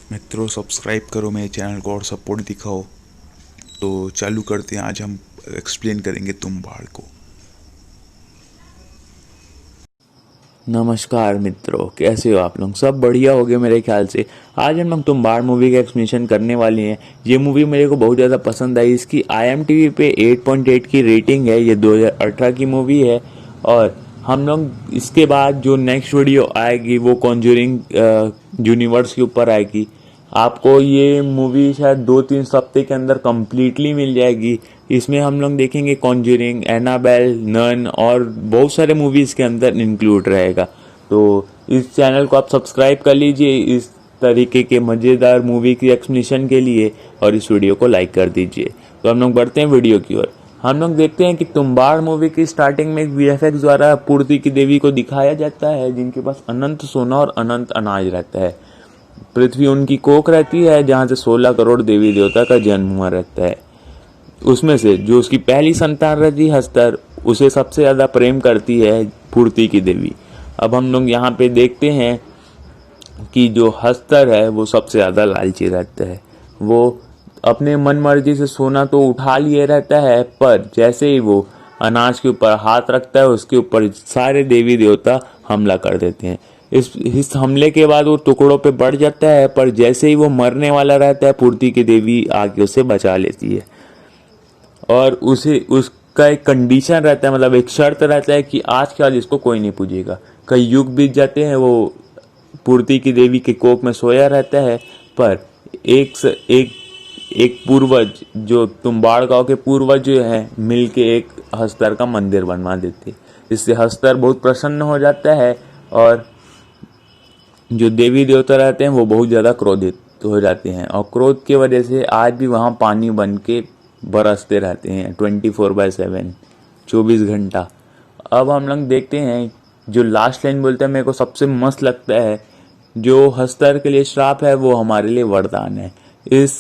मित्रों, सब्सक्राइब करो मेरे चैनल को और सपोर्ट दिखाओ। तो चालू करते हैं। आज हम एक्सप्लेन करेंगे तुम्बाड़ को। नमस्कार मित्रों, कैसे हो आप लोग? सब बढ़िया हो गए मेरे ख्याल से। आज हम लोग तुम्बाड़ मूवी का एक्सप्लेनेशन करने वाले हैं। ये मूवी मेरे को बहुत ज़्यादा पसंद आई। इसकी IMDb पे 8.8 की रेटिंग है। ये 2018 की मूवी है। और हम लोग इसके बाद जो नेक्स्ट वीडियो आएगी वो कॉन्जूरिंग यूनिवर्स के ऊपर आएगी। आपको ये मूवी शायद 2-3 हफ्ते के अंदर कम्प्लीटली मिल जाएगी। इसमें हम लोग देखेंगे कॉन्जरिंग, एनाबेल, नन और बहुत सारे मूवीज़ के अंदर इंक्लूड रहेगा। तो इस चैनल को आप सब्सक्राइब कर लीजिए इस तरीके के मज़ेदार मूवी की एक्सप्लेनेशन के लिए, और इस वीडियो को लाइक कर दीजिए। तो हम लोग बढ़ते हैं वीडियो की ओर। हम लोग देखते हैं कि तुम्बाड़ मूवी की स्टार्टिंग में VFX द्वारा पूर्ति की देवी को दिखाया जाता है, जिनके पास अनंत सोना और अनंत अनाज रहता है। पृथ्वी उनकी कोख रहती है, जहाँ से 16 करोड़ देवी देवता का जन्म हुआ रहता है। उसमें से जो उसकी पहली संतान रहती है हस्तर, उसे सबसे ज़्यादा प्रेम करती है पूर्ति की देवी। अब हम लोग यहाँ पे देखते हैं कि जो हस्तर है वो सबसे ज़्यादा लालची रहता है। वो अपने मन मर्जी से सोना तो उठा लिए रहता है, पर जैसे ही वो अनाज के ऊपर हाथ रखता है उसके ऊपर सारे देवी देवता हमला कर देते हैं। इस हमले के बाद वो टुकड़ों पे बढ़ जाता है, पर जैसे ही वो मरने वाला रहता है पूर्ति की देवी आके उसे बचा लेती है। और उसे उसका एक कंडीशन रहता है, मतलब एक शर्त रहता है कि आज के बाद इसको कोई नहीं पूजेगा। कई युग बीत जाते हैं, वो पूर्ति की देवी के कोख में सोया रहता है, पर एक एक पूर्वज, जो तुम्बाड़ गांव के पूर्वज जो है, मिलके एक हस्तर का मंदिर बनवा देते। इससे हस्तर बहुत प्रसन्न हो जाता है, और जो देवी देवता रहते हैं वो बहुत ज़्यादा क्रोधित हो जाते हैं, और क्रोध की वजह से आज भी वहाँ पानी बन के बरसते रहते हैं 24/7, 24 घंटा। अब हम लोग देखते हैं जो लास्ट लाइन बोलते हैं, मेरे को सबसे मस्त लगता है। जो हस्तर के लिए श्राप है वो हमारे लिए वरदान है। इस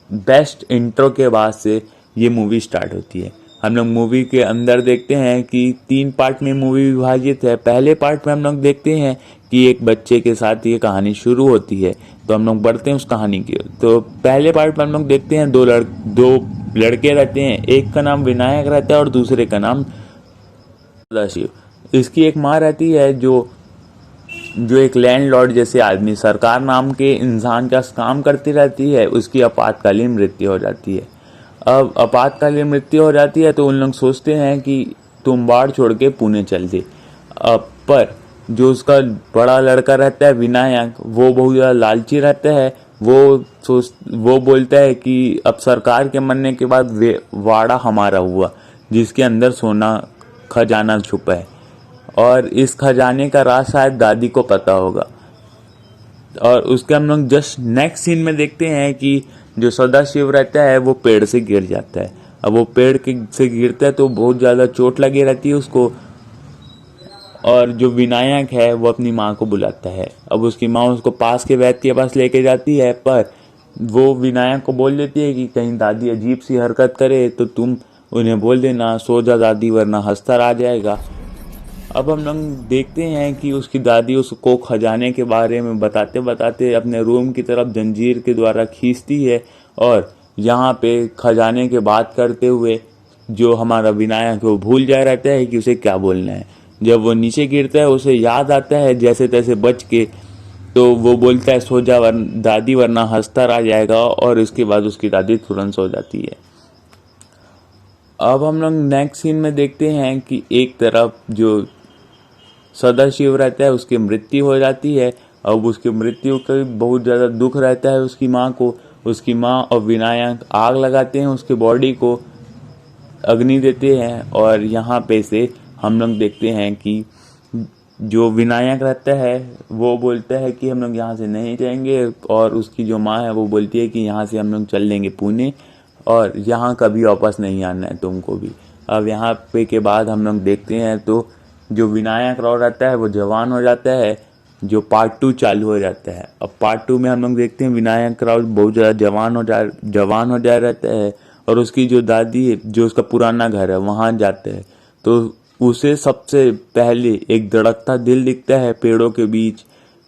बेस्ट इंट्रो के बाद से ये मूवी स्टार्ट होती है। हम लोग मूवी के अंदर देखते हैं कि 3 पार्ट में मूवी विभाजित है। पहले पार्ट में हम लोग देखते हैं कि एक बच्चे के साथ ये कहानी शुरू होती है। तो हम लोग बढ़ते हैं उस कहानी की। तो पहले पार्ट में हम लोग देखते हैं दो लड़के रहते हैं। एक का नाम विनायक रहता है और दूसरे का नाम सदाशिव। इसकी एक माँ रहती है जो एक लैंडलॉर्ड जैसे आदमी, सरकार नाम के इंसान का काम करती रहती है। उसकी आपातकालीन मृत्यु हो जाती है। अब आपातकालीन मृत्यु हो जाती है तो उन लोग सोचते हैं कि तुम्बाड़ छोड़ के पुणे चल दे। अब पर जो उसका बड़ा लड़का रहता है विनायक, वो बहुत ज़्यादा लालची रहता है। वो बोलता है कि अब सरकार के मरने के बाद वाड़ा हमारा हुआ, जिसके अंदर सोना खजाना छुपा है, और इस खजाने का राज शायद दादी को पता होगा। और उसके हम लोग जस्ट नेक्स्ट सीन में देखते हैं कि जो सदाशिव रहता है वो पेड़ से गिर जाता है। अब वो पेड़ से गिरता है तो बहुत ज़्यादा चोट लगी रहती है उसको। और जो विनायक है वो अपनी माँ को बुलाता है। अब उसकी माँ उसको पास के वैद्य के पास लेके जाती है, पर वो विनायक को बोल देती है कि कहीं दादी अजीब सी हरकत करे तो तुम उन्हें बोल देना, सो जा दादी, वरना हस्तर आ जाएगा। अब हम लोग देखते हैं कि उसकी दादी उसको खजाने के बारे में बताते बताते अपने रूम की तरफ जंजीर के द्वारा खींचती है, और यहाँ पे खजाने के बात करते हुए जो हमारा विनायक है वो भूल जा रहता है कि उसे क्या बोलना है। जब वो नीचे गिरता है उसे याद आता है जैसे तैसे बच के, तो वो बोलता है सो जा दादी, वरना हस्तर आ जाएगा, और इसके बाद उसकी दादी तुरंत सो जाती है। अब हम लोग नेक्स्ट सीन में देखते हैं कि एक तरफ जो सदाशिव रहता है उसकी मृत्यु हो जाती है। अब उसकी मृत्यु का बहुत ज़्यादा दुख रहता है उसकी माँ को। उसकी माँ और विनायक आग लगाते हैं, उसके बॉडी को अग्नि देते हैं। और यहाँ पे से हम लोग देखते हैं कि जो विनायक रहता है वो बोलता है कि हम लोग यहाँ से नहीं जाएंगे, और उसकी जो माँ है वो बोलती है कि यहाँ से हम लोग चल लेंगे पुणे, और यहाँ कभी वापस नहीं आना है तुमको भी। अब यहाँ पे के बाद हम लोग देखते हैं तो जो विनायक राव रहता है वो जवान हो जाता है। जो पार्ट 2 चालू हो जाता है। अब पार्ट 2 में हम लोग देखते हैं विनायक राव बहुत ज़्यादा जवान हो जा रहता है, और उसकी जो दादी है, जो उसका पुराना घर है, वहाँ जाते हैं। तो उसे सबसे पहले एक धड़कता दिल दिखता है पेड़ों के बीच।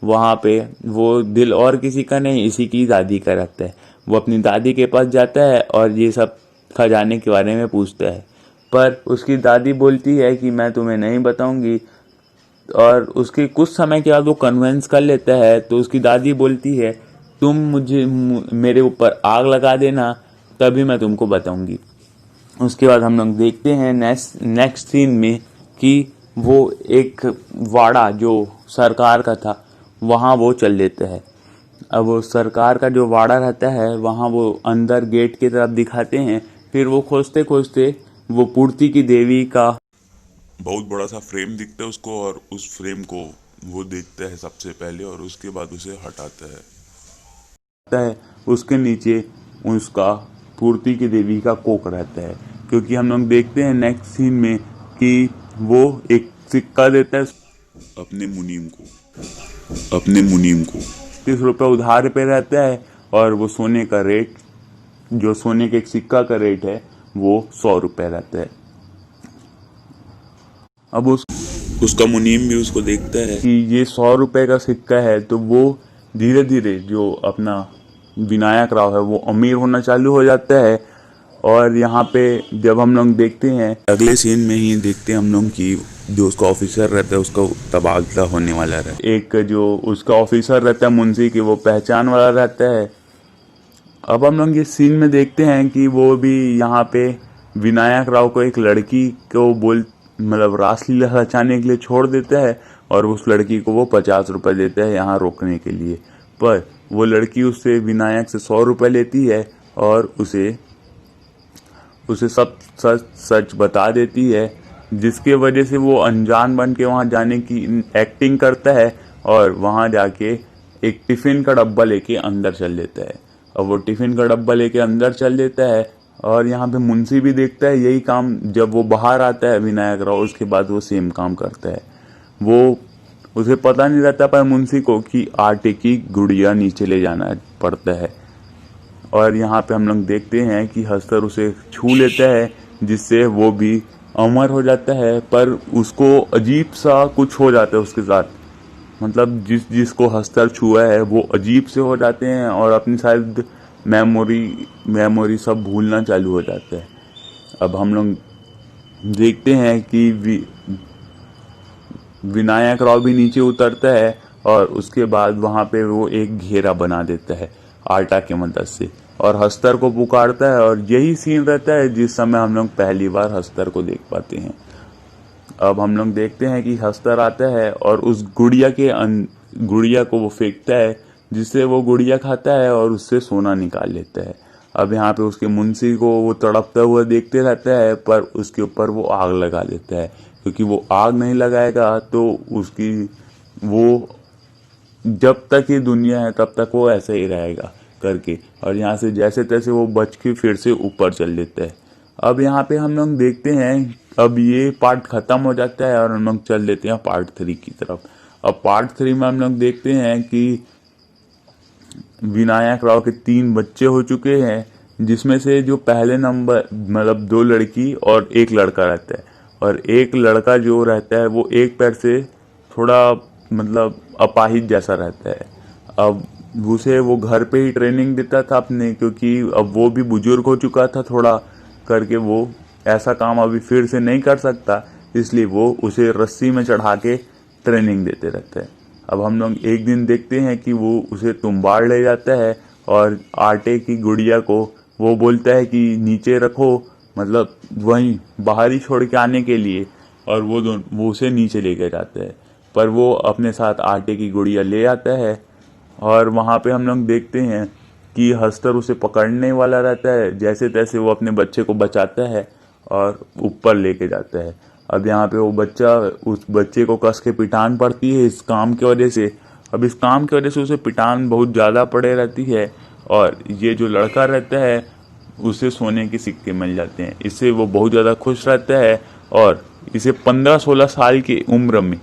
वहाँ पे वो दिल और किसी का नहीं, इसी की दादी का रहता है। वो अपनी दादी के पास जाता है और ये सब खजाने के बारे में पूछता है, पर उसकी दादी बोलती है कि मैं तुम्हें नहीं बताऊंगी। और उसके कुछ समय के बाद वो कन्विंस कर लेता है, तो उसकी दादी बोलती है तुम मेरे ऊपर आग लगा देना, तभी मैं तुमको बताऊंगी। उसके बाद हम लोग देखते हैं नेक्स्ट सीन में कि वो एक वाड़ा जो सरकार का था वहाँ वो चल लेता है। अब वो सरकार का जो वाड़ा रहता है वहाँ वो अंदर गेट की तरफ दिखाते हैं। फिर वो खोजते खोजते वो पूर्ति की देवी का बहुत बड़ा सा फ्रेम दिखता है उसको, और उस फ्रेम को वो देखता है सबसे पहले और उसके बाद उसे हटाता है। है, उसके नीचे उसका पूर्ति की देवी का कोक रहता है। क्योंकि हम लोग देखते हैं नेक्स्ट सीन में कि वो एक सिक्का देता है अपने मुनीम को 30 रुपये उधार पे रहता है, और वो सोने का रेट, जो सोने के एक सिक्का का रेट है वो 100 रुपये रहता है। अब उसका मुनीम भी उसको देखता है कि ये 100 रुपये का सिक्का है, तो वो धीरे धीरे जो अपना विनायक राव है वो अमीर होना चालू हो जाता है। और यहाँ पे जब हम लोग देखते हैं, अगले सीन में ही देखते हैं हम लोग कि जो उसका ऑफिसर रहता है उसका तबादला होने वाला रहता है। एक जो उसका ऑफिसर रहता है मुंशी की, वो पहचान वाला रहता है। अब हम लोग ये सीन में देखते हैं कि वो भी यहाँ पे विनायक राव को एक लड़की को मतलब रासलीला रचाने के लिए छोड़ देता है, और उस लड़की को वो 50 रुपये देता है यहाँ रोकने के लिए। पर वो लड़की उससे विनायक से 100 रुपये लेती है और उसे सब सच बता देती है, जिसके वजह से वो अनजान बन के वहाँ जाने की एक्टिंग करता है और वहाँ जाके एक टिफ़िन का डब्बा लेके अंदर चल लेता है। और वो टिफ़िन का डब्बा लेके अंदर चल लेता है, और यहाँ पे मुंशी भी देखता है यही काम। जब वो बाहर आता है विनायक राव, उसके बाद वो सेम काम करता है। वो उसे पता नहीं रहता पर मुंशी को कि आटे की गुड़िया नीचे ले जाना पड़ता है। और यहाँ पे हम लोग देखते हैं कि हस्तर उसे छू लेता है, जिससे वो भी अमर हो जाता है। पर उसको अजीब सा कुछ हो जाता है उसके साथ, मतलब जिसको हस्तर छुआ है वो अजीब से हो जाते हैं और अपनी शायद मेमोरी सब भूलना चालू हो जाता है। अब हम लोग देखते हैं कि विनायक राव भी नीचे उतरता है, और उसके बाद वहाँ पे वो एक घेरा बना देता है आटा की मदद से, और हस्तर को पुकारता है। और यही सीन रहता है जिस समय हम लोग पहली बार हस्तर को देख पाते हैं। अब हम लोग देखते हैं कि हस्तर आता है और उस गुड़िया को वो फेंकता है, जिससे वो गुड़िया खाता है और उससे सोना निकाल लेता है। अब यहाँ पे उसके मुंशी को वो तड़पता हुआ देखते रहता है, पर उसके ऊपर वो आग लगा देता है, क्योंकि वो आग नहीं लगाएगा तो उसकी वो जब तक ये दुनिया है तब तक वो ऐसा ही रहेगा करके। और यहाँ से जैसे तैसे वो बच के फिर से ऊपर चल लेता है। अब यहाँ पे हम लोग देखते हैं, अब ये पार्ट खत्म हो जाता है और हम लोग चल देते हैं पार्ट 3 की तरफ। अब पार्ट 3 में हम लोग देखते हैं कि विनायक राव के 3 बच्चे हो चुके हैं, जिसमें से जो पहले नंबर मतलब 2 लड़की और 1 लड़का रहता है। और एक लड़का जो रहता है वो एक पैर से थोड़ा मतलब अपाहिज जैसा रहता है। अब उसे वो घर पे ही ट्रेनिंग देता था अपने, क्योंकि अब वो भी बुजुर्ग हो चुका था थोड़ा करके, वो ऐसा काम अभी फिर से नहीं कर सकता, इसलिए वो उसे रस्सी में चढ़ा के ट्रेनिंग देते रहते हैं। अब हम लोग एक दिन देखते हैं कि वो उसे तुम्बाड़ ले जाता है और आटे की गुड़िया को वो बोलता है कि नीचे रखो, मतलब वहीं बाहर ही छोड़ के आने के लिए, और वो उसे नीचे लेके जाते हैं। पर वो अपने साथ आटे की गुड़िया ले आता है, और वहाँ पे हम लोग देखते हैं कि हस्तर उसे पकड़ने वाला रहता है। जैसे तैसे वो अपने बच्चे को बचाता है और ऊपर लेके जाता है। अब यहाँ पे वो बच्चा, उस बच्चे को कस के पिटान पड़ती है इस काम की वजह से। अब इस काम की वजह से उसे पिटान बहुत ज़्यादा पड़े रहती है, और ये जो लड़का रहता है उसे सोने के सिक्के मिल जाते हैं। इससे वो बहुत ज़्यादा खुश रहता है, और इसे 15-16 साल की उम्र में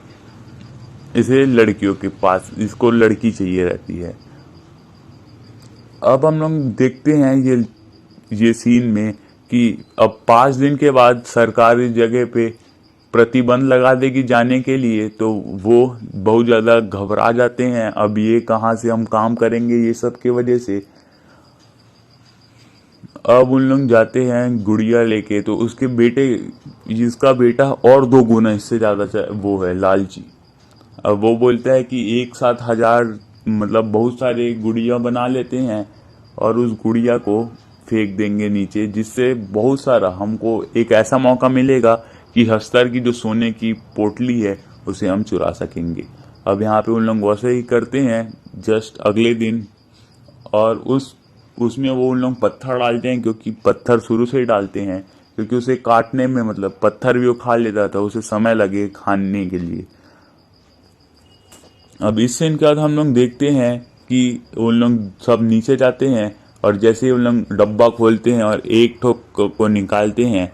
इसे लड़कियों के पास इसको लड़की चाहिए रहती है। अब हम लोग देखते हैं ये सीन में कि अब 5 दिन के बाद सरकारी जगह पे प्रतिबंध लगा देगी जाने के लिए, तो वो बहुत ज़्यादा घबरा जाते हैं। अब ये कहाँ से हम काम करेंगे, ये सब की वजह से अब उन लोग जाते हैं गुड़िया लेके। तो उसके बेटे, जिसका बेटा और 2 गुना इससे ज़्यादा वो है लालची। अब वो बोलता है कि एक साथ 1000 मतलब बहुत सारे गुड़िया बना लेते हैं और उस गुड़िया को फेंक देंगे नीचे, जिससे बहुत सारा हमको एक ऐसा मौका मिलेगा कि हस्तर की जो सोने की पोटली है उसे हम चुरा सकेंगे। अब यहाँ पे उन लोग वैसे ही करते हैं जस्ट अगले दिन, और उसमें वो उन लोग पत्थर डालते हैं, क्योंकि पत्थर शुरू से ही डालते हैं, क्योंकि उसे काटने में मतलब पत्थर भी वो खा लेता था, उसे समय लगे खाने के लिए। अब इस सीन के बाद हम लोग देखते हैं कि उन लोग सब नीचे जाते हैं, और जैसे ही उन लोग डब्बा खोलते हैं और एक ठोक को निकालते हैं,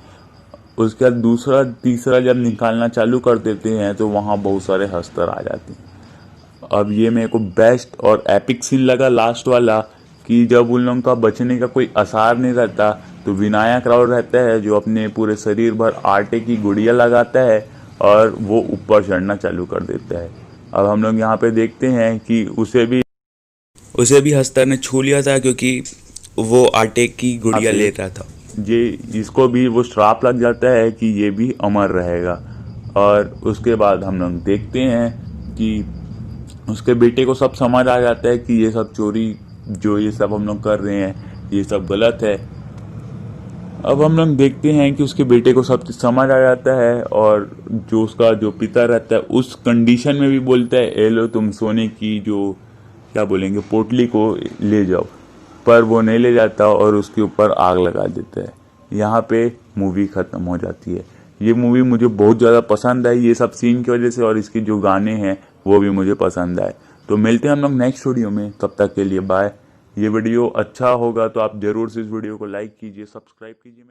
उसके बाद दूसरा तीसरा जब निकालना चालू कर देते हैं तो वहाँ बहुत सारे हस्तर आ जाते हैं। अब ये मेरे को बेस्ट और एपिक सीन लगा लास्ट वाला, कि जब उन लोगों का बचने का कोई आसार नहीं रहता तो विनायक राव रहता है जो अपने पूरे शरीर भर आटे की गुड़िया लगाता है और वो ऊपर चढ़ना चालू कर देता है। अब हम लोग यहाँ पे देखते हैं कि उसे भी हस्तर ने छू लिया था, क्योंकि वो आटे की गुड़िया ले रहा था। ये इसको भी वो श्राप लग जाता है कि ये भी अमर रहेगा। और उसके बाद हम लोग देखते हैं कि उसके बेटे को सब समझ आ जाता है कि ये सब चोरी जो ये सब हम लोग कर रहे हैं ये सब गलत है। अब हम लोग देखते हैं कि उसके बेटे को सब समझ आ जाता है, और जो उसका जो पिता रहता है उस कंडीशन में भी बोलता है, ए लो तुम सोने की जो क्या बोलेंगे पोटली को ले जाओ, पर वो नहीं ले जाता और उसके ऊपर आग लगा देता है। यहाँ पे मूवी ख़त्म हो जाती है। ये मूवी मुझे बहुत ज़्यादा पसंद आई ये सब सीन की वजह से, और इसके जो गाने हैं वो भी मुझे पसंद आए। तो मिलते हैं हम लोग नेक्स्ट वीडियो में, तब तक के लिए बाय। ये वीडियो अच्छा होगा तो आप ज़रूर से इस वीडियो को लाइक कीजिए, सब्सक्राइब कीजिए।